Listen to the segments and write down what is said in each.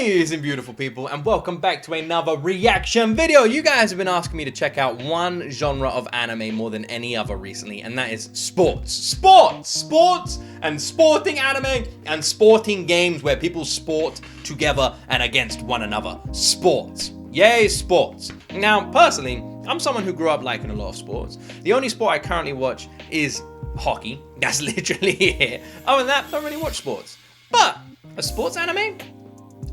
Amazing beautiful people, and welcome back to another reaction video. You guys have been asking me to check out one genre of anime more than any other recently, and that is sports and sporting anime and sporting games where people sport together and against one another. Sports. Yay, sports. Now, personally, I'm someone who grew up liking a lot of sports. The only sport I currently watch is hockey. That's literally it. Other than that, I don't really watch sports. But a sports anime?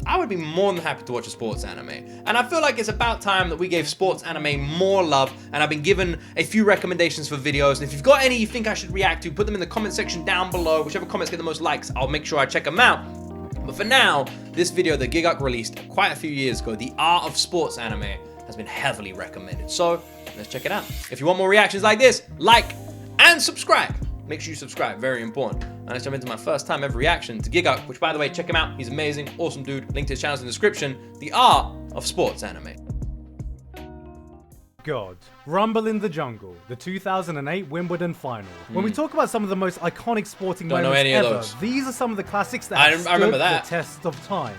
I would be more than happy to watch a sports anime. And I feel like it's about time that we gave sports anime more love, and I've been given a few recommendations for videos. And if you've got any you think I should react to, put them in the comment section down below. Whichever comments get the most likes, I'll make sure I check them out. But for now, this video that Gigguk released quite a few years ago, The Art of Sports Anime, has been heavily recommended. So let's check it out. If you want more reactions like this, like and subscribe. Make sure you subscribe, very important. And let's jump into my first time ever reaction to Gigguk, which, by the way, check him out. He's amazing, awesome dude. Link to his channel's in the description. The Art of Sports Anime. God. Rumble in the Jungle, the 2008 Wimbledon final. When we talk about some of the most iconic sporting moments ever, these are some of the classics that have stood the test of time.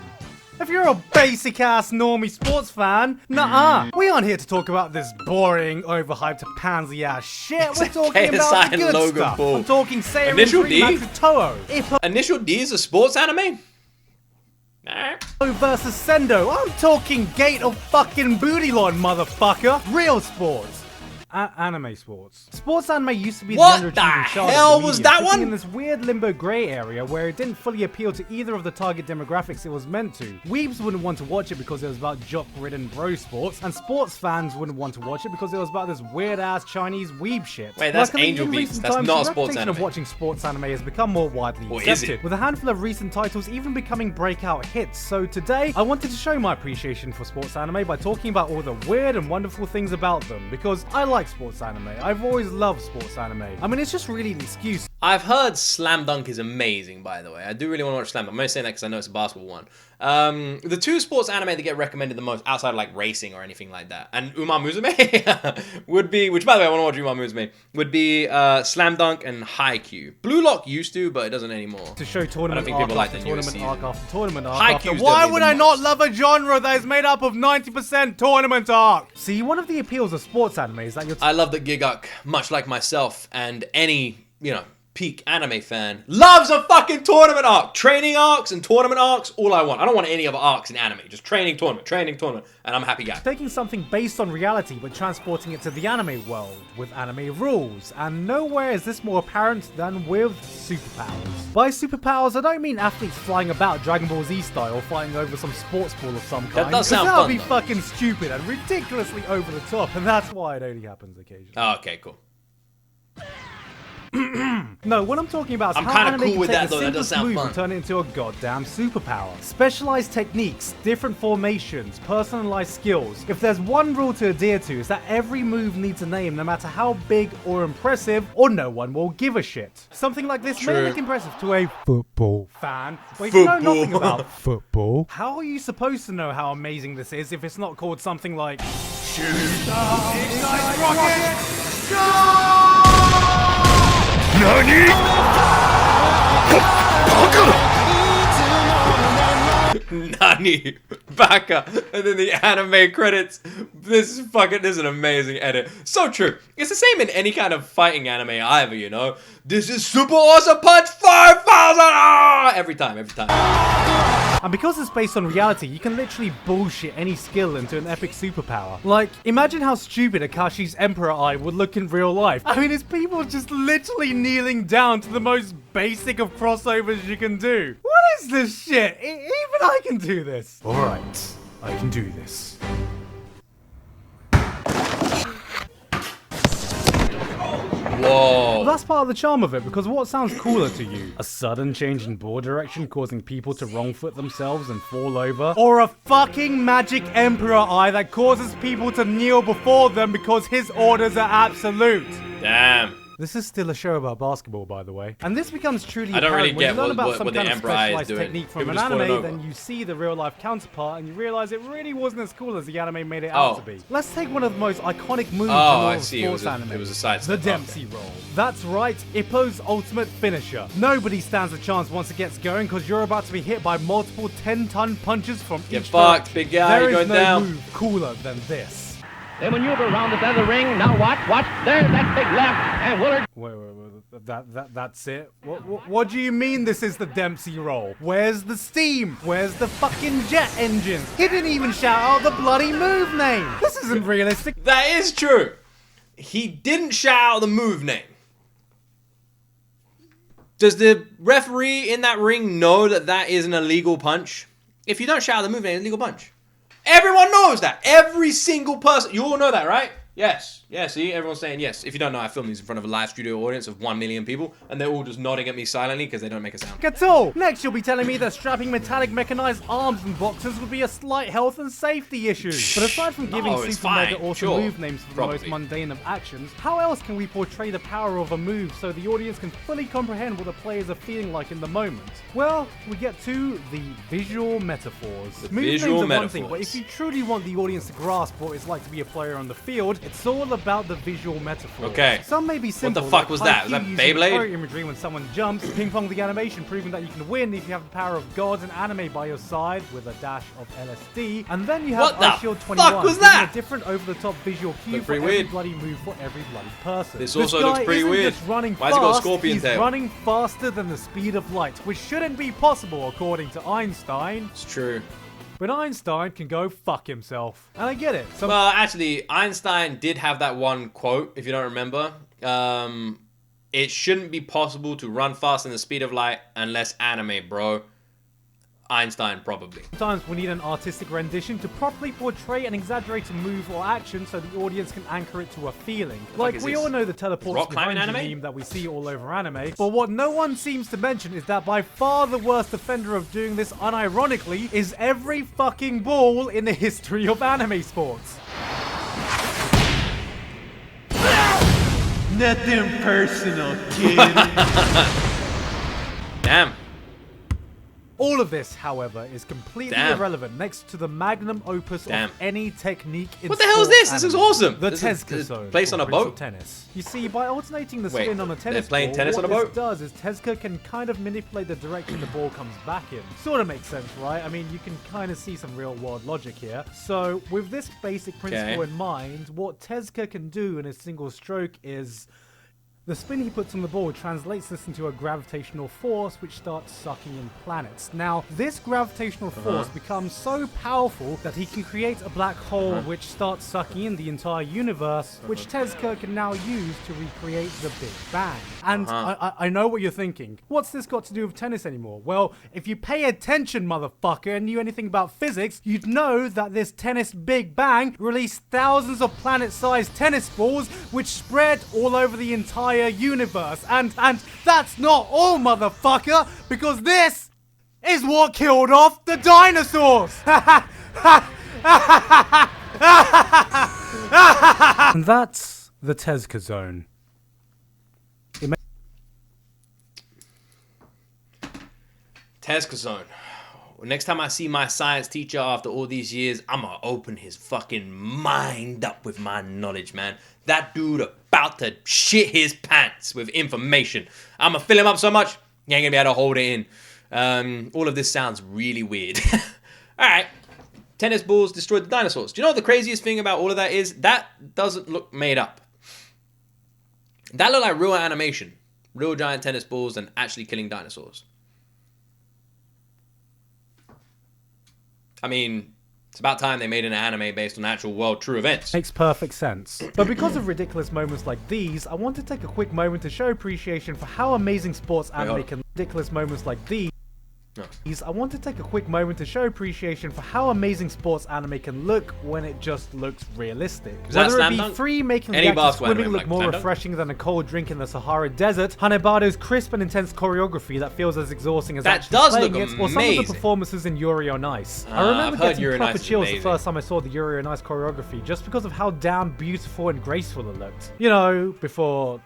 If you're a basic-ass normie sports fan, nuh-uh. We aren't here to talk about this boring, overhyped, pansy-ass shit. We're talking about the good stuff. I'm talking Seirin Initial D? Toho. Ippo Initial D is a sports anime? Nah. Versus Sendo. I'm talking Gate of fucking Bootylon, motherfucker. Real sports. Anime sports. Sports anime used to be the underachieving child. What the hell was that one? In this weird limbo grey area where it didn't fully appeal to either of the target demographics it was meant to. Weebs wouldn't want to watch it because it was about jock-ridden bro sports, and sports fans wouldn't want to watch it because it was about this weird-ass Chinese weeb shit. Wait, that's Angel Beats. That's not a sports anime. The reputation of watching sports anime has become more widely accepted, with a handful of recent titles even becoming breakout hits. So today, I wanted to show my appreciation for sports anime by talking about all the weird and wonderful things about them, because I like sports anime. I've always loved sports anime. I mean, it's just really an excuse. I've heard Slam Dunk is amazing, by the way. I do really want to watch Slam Dunk. I'm only saying that because I know it's a basketball one. The two sports anime that get recommended the most outside of like racing or anything like that, and Uma Musume would be, which by the way I want to watch Uma Musume, would be Slam Dunk and Haikyuu. Blue Lock used to, but it doesn't anymore. To show tournament arc after tournament arc after tournament arc after. Why would I not love a genre that is made up of 90% tournament arc? See, one of the appeals of sports anime is that you're I love that Gigguk, much like myself and any, peak anime fan, loves a fucking tournament arc. Training arcs and tournament arcs, all I want. I don't want any other arcs in anime. Just training, tournament, and I'm a happy guy. Taking something based on reality but transporting it to the anime world with anime rules, and nowhere is this more apparent than with superpowers. By superpowers, I don't mean athletes flying about Dragon Ball Z style fighting over some sports ball of some kind. That does sound fun. That would be fucking stupid and ridiculously over the top, and that's why it only happens occasionally. Oh, okay, cool. No, what I'm talking about is I'm how anime cool can with take that, the though. That does simplest sound move fun. and turn it into a goddamn superpower. Specialized techniques, different formations, personalized skills. If there's one rule to adhere to, it's that every move needs a name, no matter how big or impressive, or no one will give a shit. Something like this may look impressive to a football fan, but if you know nothing about football, how are you supposed to know how amazing this is if it's not called something like Shoot up, Ignite Rocket, Go! Nani, Baka, and then the anime credits. This is an amazing edit. So true. It's the same in any kind of fighting anime either, This is Super Awesome Punch 5000! Every time. And because it's based on reality, you can literally bullshit any skill into an epic superpower. Like, imagine how stupid Akashi's Emperor Eye would look in real life. I mean, it's people just literally kneeling down to the most basic of crossovers you can do. What is this shit? Even I can do this. Alright, I can do this. Whoa. Well, that's part of the charm of it, because what sounds cooler to you? A sudden change in ball direction causing people to wrong foot themselves and fall over? Or a fucking magic Emperor Eye that causes people to kneel before them because his orders are absolute? Damn. This is still a show about basketball, by the way. And this becomes truly I don't really apparent when get you learn about what some the kind of Emperor Eye is specialized doing. technique from People an just falling anime, over. then you see the real-life counterpart, and you realize it really wasn't as cool as the anime made it out to be. Let's take one of the most iconic moves in all of sports anime. It was a side The step. Dempsey roll. That's right, Ippo's ultimate finisher. Nobody stands a chance once it gets going because you're about to be hit by multiple 10-ton punches from Get each fucked, direction. big guy, There you're is going no down. move cooler than this. They maneuver around the center of the ring. Now watch. There's that big left, and Willard. Wait, that's it? What do you mean this is the Dempsey roll? Where's the steam? Where's the fucking jet engines? He didn't even shout out the bloody move name. This isn't realistic. That is true. He didn't shout out the move name. Does the referee in that ring know that that is an illegal punch? If you don't shout out the move name, it's an illegal punch. Everyone knows that. Every single person. You all know that, right? Yes. Yeah, see? Everyone's saying yes. If you don't know, I filmed these in front of a live studio audience of 1 million people, and they're all just nodding at me silently because they don't make a sound. At all. Next, you'll be telling me that strapping metallic mechanized arms and boxers would be a slight health and safety issue. But aside from giving No, it's super mega fine. awesome Sure. move names for the Probably. most mundane of actions, how else can we portray the power of a move so the audience can fully comprehend what the players are feeling like in the moment? Well, we get to the visual metaphors. Move visual names are one thing, but metaphors. if you truly want the audience to grasp what it's like to be a player on the field, it's all about the visual metaphors. Okay. Some may be simple. fuck like was that? Was that Haikyuu using Beyblade? pro imagery when someone jumps, ping pong the animation, proving that you can win if you have the power of gods and anime by your side with a dash of LSD. And then you have What the Ice Shield 21, fuck was giving that? a different over-the-top visual cue Looked for pretty every weird. bloody move for every bloody person. This also looks guy pretty isn't weird. Just running Why's he got a fast, scorpion he's tail? running faster than the speed of light, which shouldn't be possible according to Einstein. It's true. But Einstein can go fuck himself. And I get it. Well, actually, Einstein did have that one quote, if you don't remember. It shouldn't be possible to run faster than the speed of light unless anime, bro. Einstein, probably. Sometimes we need an artistic rendition to properly portray an exaggerated move or action so the audience can anchor it to a feeling. Like, is we this? all know the teleport Rock climbing behind you anime? meme that we see all over anime, but what no one seems to mention is that by far the worst offender of doing this unironically is every fucking ball in the history of anime sports. Nothing personal, kid. Damn. All of this, however, is completely Damn. irrelevant next to the magnum opus Damn. of any technique in What the hell is sports this? This is anime, awesome. The This is- Tezuka this zone. place on or a Prince of boat? Tennis. You see, by alternating the Wait, spin on a tennis they're playing ball, tennis what on a this boat? does is Tezuka can kind of manipulate the direction the ball comes back in. Sort of makes sense, right? I mean, you can kind of see some real-world logic here. So, with this basic principle Okay. in mind, what Tezuka can do in a single stroke is the spin he puts on the ball translates this into a gravitational force which starts sucking in planets. Now, this gravitational force becomes so powerful that he can create a black hole which starts sucking in the entire universe, which Tezuka can now use to recreate the Big Bang. And I know what you're thinking. What's this got to do with tennis anymore? Well, if you pay attention, motherfucker, and knew anything about physics, you'd know that this tennis Big Bang released thousands of planet-sized tennis balls which spread all over the entire universe. And that's not all, motherfucker, because this is what killed off the dinosaurs. And that's the Tezuka zone. Tezuka zone. Next time I see my science teacher after all these years, I'ma open his fucking mind up with my knowledge, man. That dude about to shit his pants with information. I'ma fill him up so much, he ain't gonna be able to hold it in. All of this sounds really weird. Alright. Tennis balls destroyed the dinosaurs. Do you know what the craziest thing about all of that is? That doesn't look made up. That looked like real animation. Real giant tennis balls and actually killing dinosaurs. I mean, it's about time they made an anime based on actual world true events. Makes perfect sense. But because of ridiculous moments like these, I want to take a quick moment to show appreciation for how amazing sports anime hold on. can. Ridiculous moments like these. No. I want to take a quick moment to show appreciation for how amazing sports anime can look when it just looks realistic. Is that Whether it Slam be Dunk? free making Any the act of basketball swimming anime look like more Slam Dunk? refreshing than a cold drink in the Sahara Desert, Hanebado's crisp and intense choreography that feels as exhausting as That actually does playing look it, or some of the amazing. performances in Yuri on Ice. I I've remember heard getting Yuri on proper Ice is chills the amazing. first time I saw the Yuri on Ice choreography just because of how damn beautiful and graceful it looked. You know, before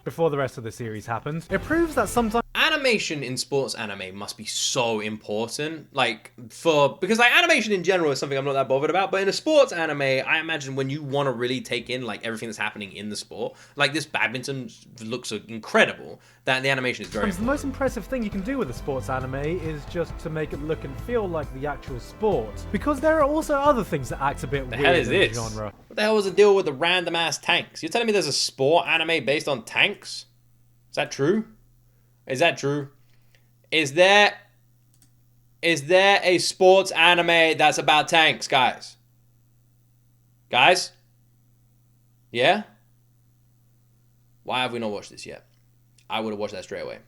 before the rest of the series happens. It proves that sometimes Animation in sports anime must be so important, because animation in general is something I'm not that bothered about, but in a sports anime, I imagine when you want to really take in like everything that's happening in the sport, like this badminton looks incredible, that the animation is very important. The most impressive thing you can do with a sports anime is just to make it look and feel like the actual sport, because there are also other things that act a bit weird in the genre. What the hell was the deal with the random ass tanks? You're telling me there's a sport anime based on tanks? Is that true? Is that true? Is there a sports anime that's about tanks, guys? Guys? Yeah? Why have we not watched this yet? I would have watched that straight away.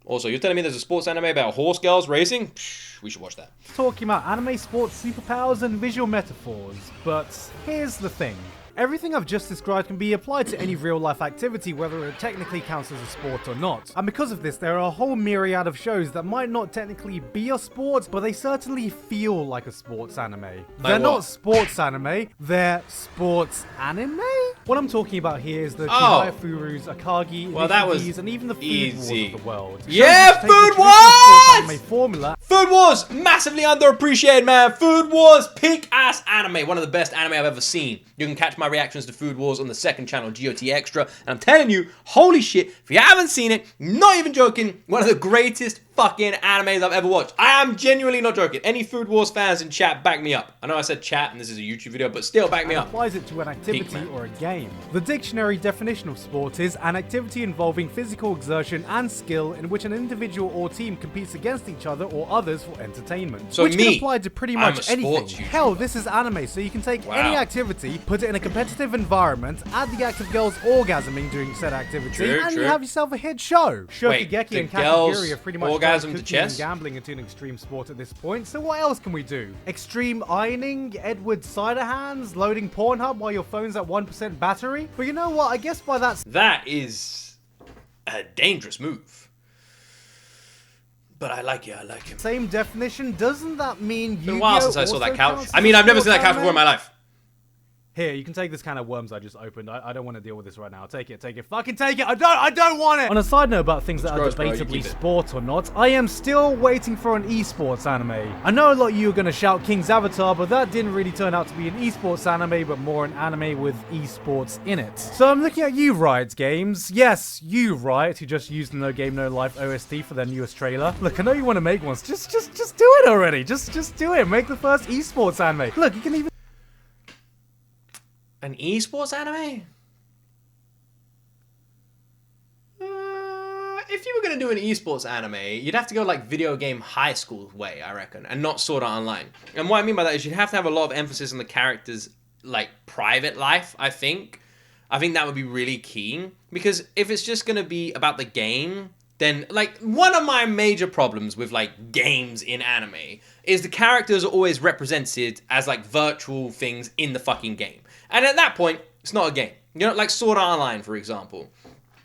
Also, you're telling me there's a sports anime about horse girls racing? Psh, we should watch that. Talking about anime, sports, superpowers, and visual metaphors. But here's the thing. Everything I've just described can be applied to any real-life activity, whether it technically counts as a sport or not. And because of this, there are a whole myriad of shows that might not technically be a sport, but they certainly feel like a sports anime. They're not sports anime, they're sports anime? What I'm talking about here is the Chihaya Furus, Akagi, Nishigis, and even the Food Wars of the world. Yeah, Food Wars! Formula. Food Wars! Massively underappreciated, man. Food Wars, peak-ass anime. One of the best anime I've ever seen. You can catch my reactions to Food Wars on the second channel, G.O.T Extra. And I'm telling you, holy shit, if you haven't seen it, not even joking, one of the greatest fucking animes I've ever watched. I am genuinely not joking. Any Food Wars fans in chat, back me up. I know I said chat and this is a YouTube video, but still back me up. Applies it to an activity or a game. The dictionary definition of sport is an activity involving physical exertion and skill in which an individual or team competes against each other or others for entertainment. So which can apply to pretty much anything. YouTuber. Hell, this is anime, so you can take any activity, put it in a competitive environment, add the act of girls orgasming during said activity, and you have yourself a hit show. Shokugeki and Kakaguri have pretty much orgasm to chess? gambling into an extreme sport at this point, so what else can we do? Extreme ironing, Edward cider hands, loading Pornhub while your phone's at 1% battery? But you know what, I guess by that is a dangerous move. But I like it, I like it. Same definition, doesn't that mean It's been a while since I saw that couch. I mean, I've never seen that couch before in my life. Here, you can take this can of worms I just opened. I don't want to deal with this right now. Take it. Fucking take it. I don't want it. On a side note about things that are debatably sport or not, I am still waiting for an esports anime. I know a lot of you are going to shout King's Avatar, but that didn't really turn out to be an esports anime, but more an anime with esports in it. So I'm looking at you, Riot Games. Yes, you, Riot, who just used the No Game No Life OST for their newest trailer. Look, I know you want to make ones. Just do it already. Just do it. Make the first esports anime. Look, you can even an esports anime? If you were going to do an esports anime, you'd have to go like video game high school way, I reckon, and not Sword Art Online. And what I mean by that is you'd have to have a lot of emphasis on the character's like private life, I think. I think that would be really key, because if it's just going to be about the game, then like one of my major problems with like games in anime is the characters are always represented as like virtual things in the fucking game. And at that point, it's not a game. You know, like Sword Art Online, for example.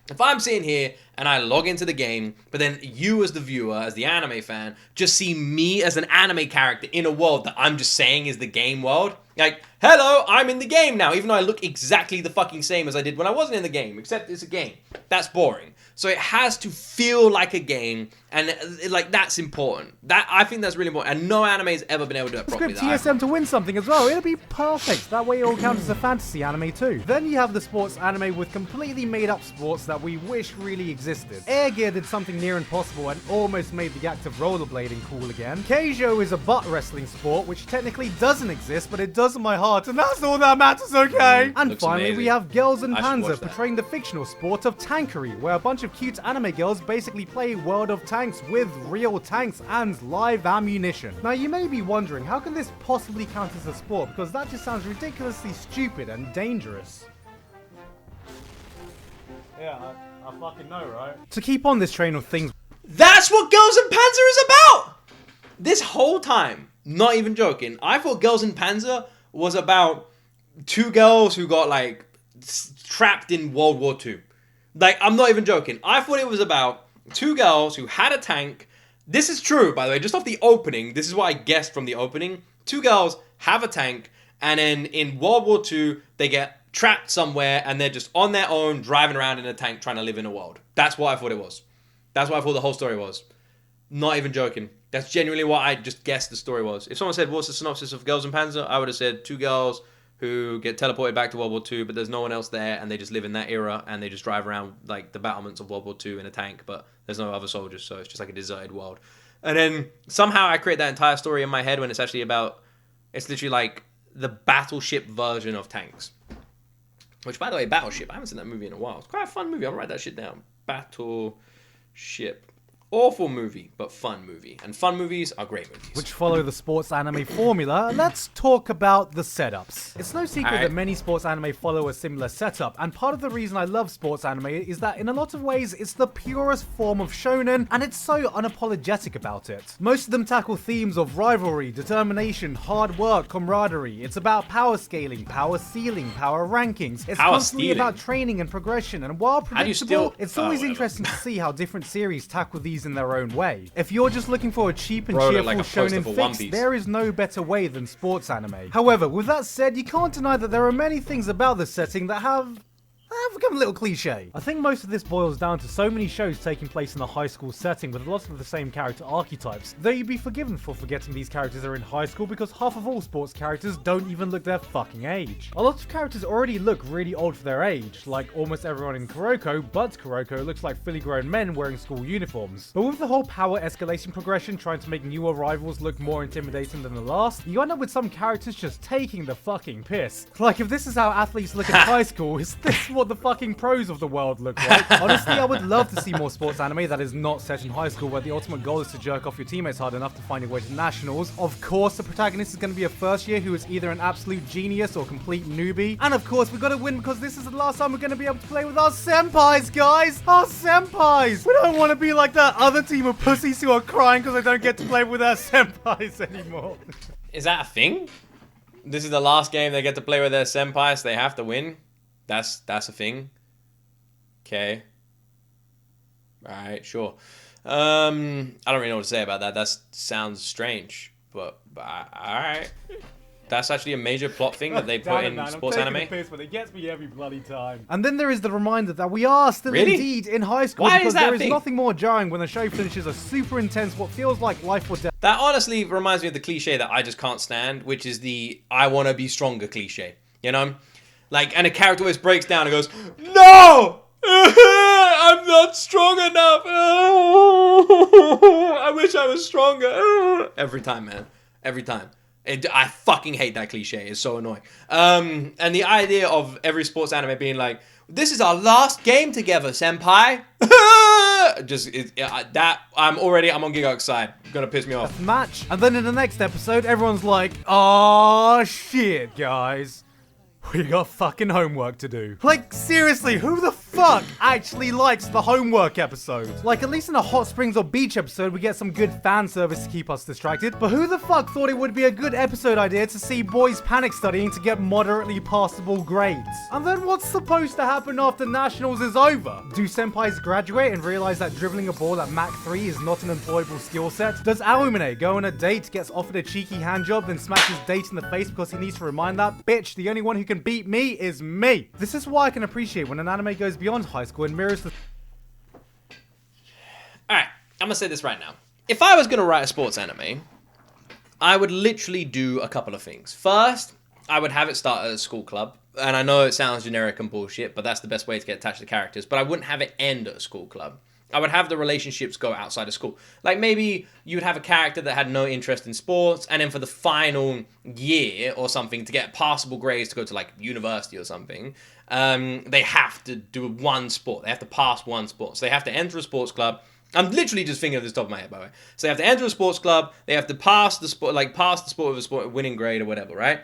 If I'm sitting here and I log into the game, but then you as the viewer, as the anime fan, just see me as an anime character in a world that I'm just saying is the game world. Like, hello, I'm in the game now, even though I look exactly the fucking same as I did when I wasn't in the game, except it's a game. That's boring. So it has to feel like a game, and like that's important. I think that's really important, and no anime has ever been able to do it properly. Script TSM to win something as well. It'll be perfect. That way it all counts as a fantasy anime too. Then you have the sports anime with completely made up sports that we wish really existed. Air Gear did something near impossible and almost made the act of rollerblading cool again. Keijo is a butt wrestling sport which technically doesn't exist, but it does in my heart, and that's all that matters, okay? And finally, we have Girls in Panzer portraying the fictional sport of tankery, where a bunch of cute anime girls basically play World of Tanks with real tanks and live ammunition. Now you may be wondering, how can this possibly count as a sport? Because that just sounds ridiculously stupid and dangerous. Yeah, I fucking know, right? To keep on this train of things, that's what Girls in Panzer is about! This whole time, not even joking, I thought Girls in Panzer was about two girls who got like trapped in World War II. Like, I'm not even joking. I thought it was about two girls who had a tank. This is true, by the way, just off the opening. This is what I guessed from the opening. Two girls have a tank, and then in World War II, they get trapped somewhere and they're just on their own driving around in a tank trying to live in a world. That's what I thought it was. That's what I thought the whole story was. Not even joking. That's genuinely what I just guessed the story was. If someone said, what's the synopsis of Girls in Panzer? I would have said 2 girls who get teleported back to World War II, but there's no one else there, and they just live in that era, and they just drive around like the battlements of World War II in a tank, but there's no other soldiers, so it's just like a deserted world. And then somehow I create that entire story in my head when it's actually about, it's literally like the battleship version of tanks. Which, by the way, Battleship, I haven't seen that movie in a while. It's quite a fun movie. I'll write that shit down. Battleship. Awful movie, but fun movie. And fun movies are great movies. Which follow the sports anime formula, let's talk about the setups. It's no secret that many sports anime follow a similar setup, and part of the reason I love sports anime is that in a lot of ways it's the purest form of shonen, and it's so unapologetic about it. Most of them tackle themes of rivalry, determination, hard work, camaraderie. It's about power scaling, power ceiling, power rankings. It's constantly about training and progression, and while predictable, it's always interesting to see how different series tackle these in their own way. If you're just looking for a cheap and cheerful shonen fix, there is no better way than sports anime. However, with that said, you can't deny that there are many things about the setting that have become a little cliche. I think most of this boils down to so many shows taking place in a high school setting with a lot of the same character archetypes, though you'd be forgiven for forgetting these characters are in high school because half of all sports characters don't even look their fucking age. A lot of characters already look really old for their age, like almost everyone in Kuroko, but Kuroko looks like fully grown men wearing school uniforms. But with the whole power escalation progression trying to make newer rivals look more intimidating than the last, you end up with some characters just taking the fucking piss. Like, if this is how athletes look in high school, is this what the fucking pros of the world look like? Honestly, I would love to see more sports anime that is not set in high school, where the ultimate goal is to jerk off your teammates hard enough to find your way to nationals. Of course, the protagonist is going to be a first year who is either an absolute genius or complete newbie. And of course, we got to win because this is the last time we're going to be able to play with our senpais, guys! Our senpais! We don't want to be like that other team of pussies who are crying because they don't get to play with their senpais anymore. Is that a thing? This is the last game they get to play with their senpais, so they have to win? That's a thing. Okay. Alright, sure. I don't really know what to say about that. That sounds strange, but alright. That's actually a major plot thing that they put in sports anime. Piss, but it gets me every bloody time. And then there is the reminder that we are still indeed in high school, because there is nothing more jarring when the show finishes a super intense, what feels like life or death. That honestly reminds me of the cliche that I just can't stand, which is the I want to be stronger cliche. You know? Like, and a character always breaks down and goes, no! I'm not strong enough. I wish I was stronger. Every time, man. Every time. I fucking hate that cliche. It's so annoying. And the idea of every sports anime being like, this is our last game together, senpai. I'm on Gigguk's side. Gonna piss me off. Match. And then in the next episode, everyone's like, oh shit, guys. We got fucking homework to do. Like, seriously, who the fuck actually likes the homework episode? Like, at least in a hot springs or beach episode, we get some good fan service to keep us distracted. But who the fuck thought it would be a good episode idea to see boys panic studying to get moderately passable grades? And then what's supposed to happen after nationals is over? Do senpais graduate and realize that dribbling a ball at Mach 3 is not an employable skill set? Does Aomine go on a date, gets offered a cheeky handjob, then smacks his date in the face because he needs to remind that bitch the only one who can beat me is me? This is why I can appreciate when an anime goes beyond high school and mirrors the... Alright, I'm gonna say this right now. If I was gonna write a sports anime, I would literally do a couple of things. First, I would have it start at a school club. And I know it sounds generic and bullshit, but that's the best way to get attached to characters. But I wouldn't have it end at a school club. I would have the relationships go outside of school. Like, maybe you would have a character that had no interest in sports, and then for the final year or something, to get passable grades to go to, like, university or something, they have to do one sport. They have to pass one sport. So they have to enter a sports club. I'm literally just thinking of this top of my head, by the way. So they have to enter a sports club. They have to pass the sport, with a winning grade or whatever, right?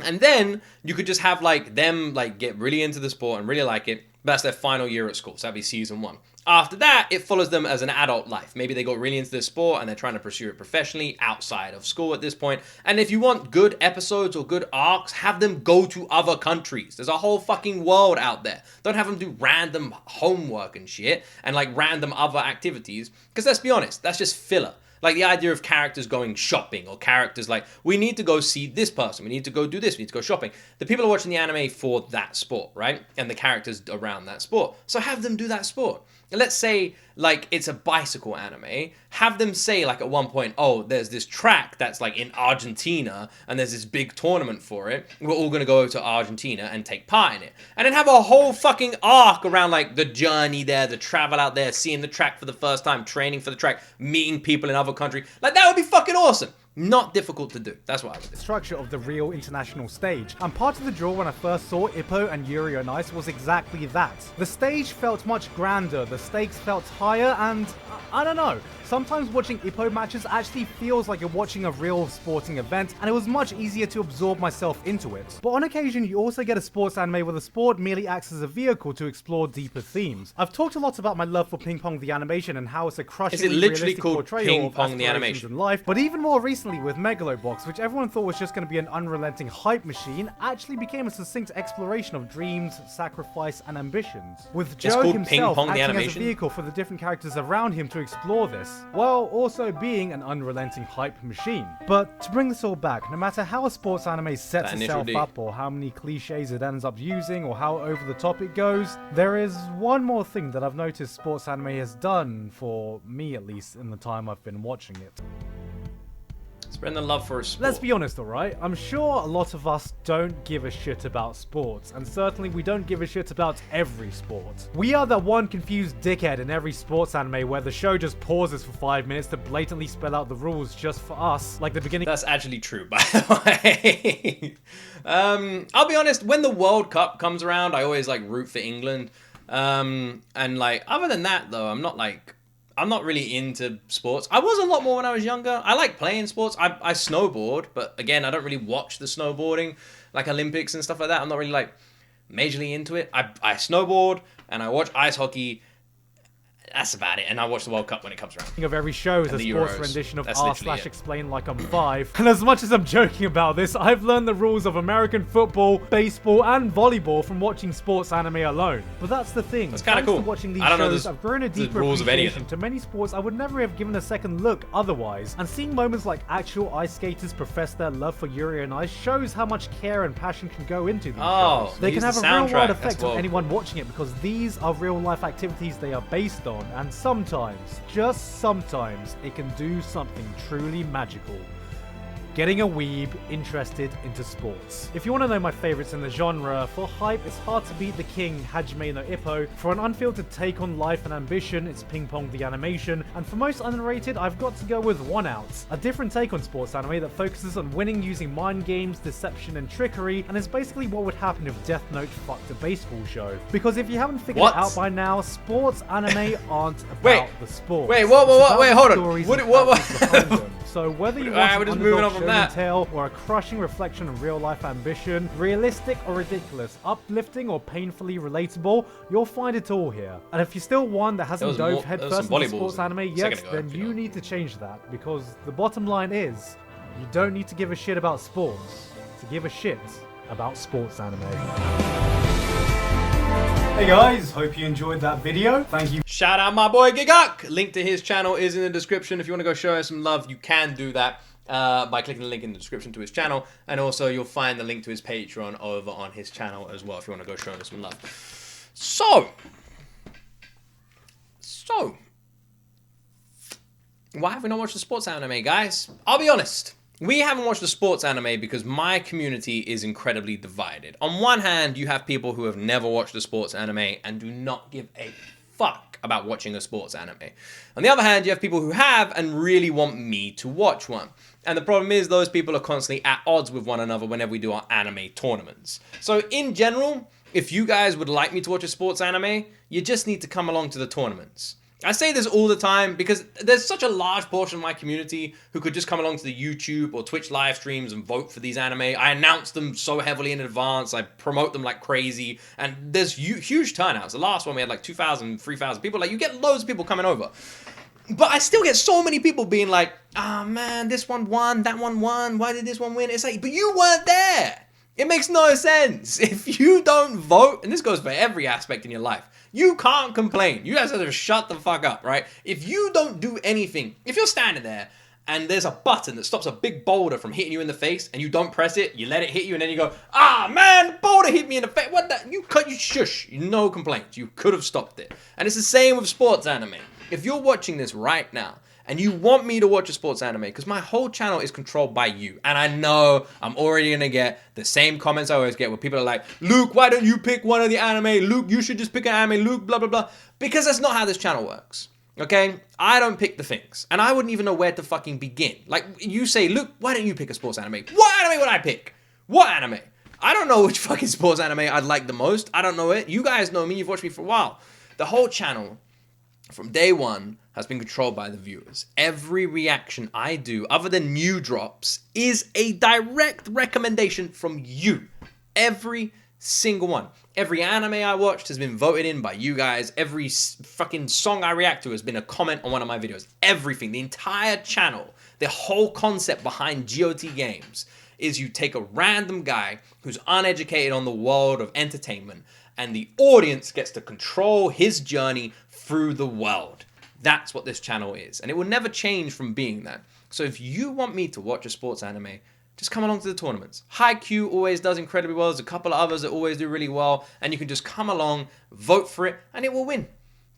And then you could just have, like, them, like, get really into the sport and really like it. But that's their final year at school. So that'd be season 1. After that, it follows them as an adult life. Maybe they got really into this sport and they're trying to pursue it professionally outside of school at this point. And if you want good episodes or good arcs, have them go to other countries. There's a whole fucking world out there. Don't have them do random homework and shit and like random other activities. Because let's be honest, that's just filler. Like the idea of characters going shopping, or characters like, we need to go see this person, we need to go do this, we need to go shopping. The people are watching the anime for that sport, right? And the characters around that sport. So have them do that sport. And let's say like it's a bicycle anime, have them say like at one point, oh, there's this track that's like in Argentina and there's this big tournament for it. We're all gonna go to Argentina and take part in it. And then have a whole fucking arc around like the journey there, the travel out there, seeing the track for the first time, training for the track, meeting people in other countries. Like that would be fucking awesome. Not difficult to do. That's what I would do. Structure of the real international stage. And part of the draw when I first saw Ippo and Yuri on Ice was exactly that. The stage felt much grander, the stakes felt higher, and I don't know. Sometimes watching Ippo matches actually feels like you're watching a real sporting event, and it was much easier to absorb myself into it. But on occasion, you also get a sports anime where the sport merely acts as a vehicle to explore deeper themes. I've talked a lot about my love for Ping Pong the animation and how it's a crushingly realistic portrayal of aspirations in life, but even more recently with Megalobox, which everyone thought was just going to be an unrelenting hype machine, actually became a succinct exploration of dreams, sacrifice, and ambitions. With Joe himself acting as a vehicle for the different characters around him to explore this, while also being an unrelenting hype machine. But to bring this all back, no matter how a sports anime sets itself up, or how many cliches it ends up using, or how over the top it goes, there is one more thing that I've noticed sports anime has done, for me at least, in the time I've been watching it. Spreading the love for a sport. Let's be honest, alright? I'm sure a lot of us don't give a shit about sports, and certainly we don't give a shit about every sport. We are the one confused dickhead in every sports anime where the show just pauses for 5 minutes to blatantly spell out the rules just for us, like the beginning. That's actually true, by the way. I'll be honest, when the World Cup comes around, I always like root for England. And like, other than that though, I'm not really into sports. I was a lot more when I was younger. I like playing sports. I snowboard, but again, I don't really watch the snowboarding, like Olympics and stuff like that. I'm not really like majorly into it. I snowboard and I watch ice hockey. That's about it. And I watch the World Cup when it comes around. Of every show is a sports Euros. rendition of That's r/explain like I'm 5. And as much as I'm joking about this, I've learned the rules of American football, baseball, and volleyball from watching sports anime alone. But that's the thing. That's kind of cool. Watching these I don't shows, know I've grown a deeper rules of any of appreciation them. to many sports I would never have given a second look otherwise. And seeing moments like actual ice skaters profess their love for Yuri on Ice shows how much care and passion can go into these shows. They can have a real world effect on anyone watching it because these are real life activities they are based on, and sometimes, just sometimes, it can do something truly magical. Getting a weeb interested into sports. If you want to know my favorites in the genre, for hype, it's hard to beat the king, Hajime no Ippo. For an unfiltered take on life and ambition, it's Ping Pong the animation. And for most underrated, I've got to go with One Out, a different take on sports anime that focuses on winning using mind games, deception, and trickery, and is basically what would happen if Death Note fucked a baseball show. Because if you haven't figured it out by now, sports anime aren't about the sport. Wait, what? Wait, hold on. What? So whether you want we're just moving on from that. Tale or a crushing reflection of real-life ambition, realistic or ridiculous, uplifting or painfully relatable, you'll find it all here. And if you're still one that hasn't dove headfirst into sports anime yet, then you need to change that, because the bottom line is, you don't need to give a shit about sports to give a shit about sports anime. Hey guys, hope you enjoyed that video. Thank you. Shout out my boy Gigguk. Link to his channel is in the description. If you want to go show us some love, you can do that by clicking the link in the description to his channel. And also you'll find the link to his Patreon over on his channel as well if you want to go show him some love. So, why have we not watched the sports anime, guys? I'll be honest. We haven't watched the sports anime because my community is incredibly divided. On one hand, you have people who have never watched a sports anime and do not give a fuck about watching a sports anime. On the other hand, you have people who have and really want me to watch one. And the problem is those people are constantly at odds with one another whenever we do our anime tournaments. So in general, if you guys would like me to watch a sports anime, you just need to come along to the tournaments. I say this all the time because there's such a large portion of my community who could just come along to the YouTube or Twitch live streams and vote for these anime. I announce them so heavily in advance. I promote them like crazy. And there's huge turnouts. The last one we had like 2,000, 3,000 people. Like you get loads of people coming over. But I still get so many people being like, oh man, this one won, that one won. Why did this one win? It's like, but you weren't there. It makes no sense. If you don't vote, and this goes for every aspect in your life, you can't complain. You guys have to shut the fuck up, right? If you don't do anything, if you're standing there and there's a button that stops a big boulder from hitting you in the face and you don't press it, you let it hit you and then you go, ah man, the boulder hit me in the face. What the? You shush. No complaints. You could have stopped it. And it's the same with sports anime. If you're watching this right now and you want me to watch a sports anime, because my whole channel is controlled by you, and I know I'm already gonna get the same comments I always get where people are like, Luke, why don't you pick one of the anime? Luke, you should just pick an anime. Luke, blah, blah, blah. Because that's not how this channel works. Okay? I don't pick the things. And I wouldn't even know where to fucking begin. Like, you say, Luke, why don't you pick a sports anime? What anime would I pick? What anime? I don't know which fucking sports anime I'd like the most. I don't know it. You guys know me. You've watched me for a while. The whole channel, from day one, has been controlled by the viewers. Every reaction I do, other than new drops, is a direct recommendation from you. Every single one. Every anime I watched has been voted in by you guys. Every fucking song I react to has been a comment on one of my videos. Everything, the entire channel, the whole concept behind G.O.T games is you take a random guy who's uneducated on the world of entertainment and the audience gets to control his journey through the world. That's what this channel is. And it will never change from being that. So if you want me to watch a sports anime, just come along to the tournaments. Haikyuu always does incredibly well. There's a couple of others that always do really well. And you can just come along, vote for it, and it will win.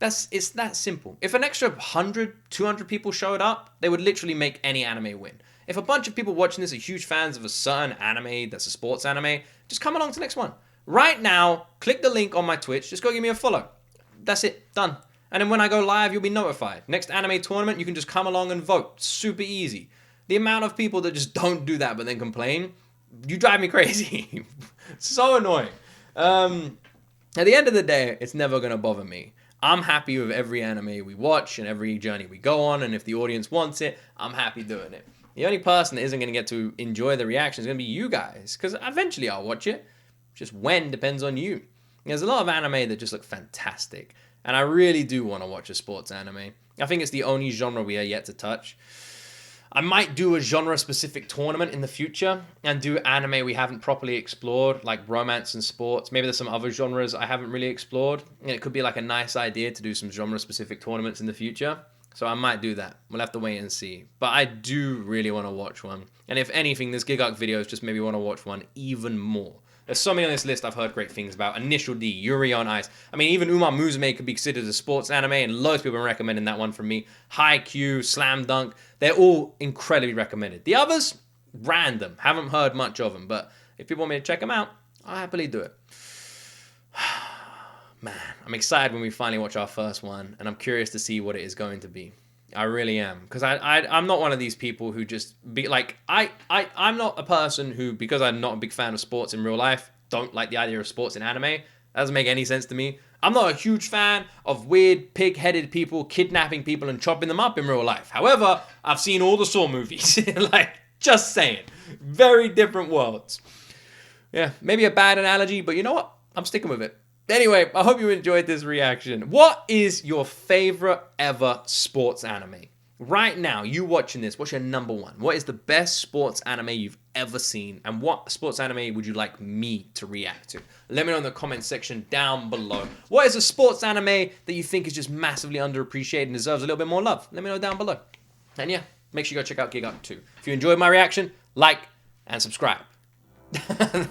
It's that simple. If an extra 100, 200 people showed up, they would literally make any anime win. If a bunch of people watching this are huge fans of a certain anime that's a sports anime, just come along to the next one. Right now, click the link on my Twitch. Just go give me a follow. That's it. Done. And then when I go live, you'll be notified. Next anime tournament, you can just come along and vote. Super easy. The amount of people that just don't do that but then complain, you drive me crazy. So annoying. At the end of the day, it's never going to bother me. I'm happy with every anime we watch and every journey we go on, and if the audience wants it, I'm happy doing it. The only person that isn't going to get to enjoy the reaction is going to be you guys, because eventually I'll watch it. Just when depends on you. There's a lot of anime that just look fantastic, and I really do want to watch a sports anime. I think it's the only genre we are yet to touch. I might do a genre-specific tournament in the future and do anime we haven't properly explored, like romance and sports. Maybe there's some other genres I haven't really explored, and it could be like a nice idea to do some genre-specific tournaments in the future. So I might do that. We'll have to wait and see. But I do really want to watch one. And if anything, this Gigguk videos just made me want to watch one even more. There's so many on this list I've heard great things about. Initial D, Yuri on Ice. I mean, even Uma Musume could be considered a sports anime, and loads of people are recommending that one from me. Haikyuu, Slam Dunk, they're all incredibly recommended. The others, random. Haven't heard much of them, but if people want me to check them out, I'll happily do it. Man, I'm excited when we finally watch our first one, and I'm curious to see what it is going to be. I really am, because I'm not one of these people who just be like, I'm not a person who, because I'm not a big fan of sports in real life, don't like the idea of sports in anime. That doesn't make any sense to me. I'm not a huge fan of weird pig-headed people kidnapping people and chopping them up in real life. However, I've seen all the Saw movies. Like, just saying. Very different worlds. Yeah, maybe a bad analogy, but you know what? I'm sticking with it. Anyway, I hope you enjoyed this reaction. What is your favorite ever sports anime? Right now, you watching this, what's your number one? What is the best sports anime you've ever seen? And what sports anime would you like me to react to? Let me know in the comment section down below. What is a sports anime that you think is just massively underappreciated and deserves a little bit more love? Let me know down below. And yeah, make sure you go check out Gigguk too. If you enjoyed my reaction, like and subscribe.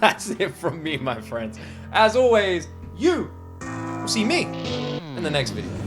That's it from me, my friends. As always, you will see me in the next video.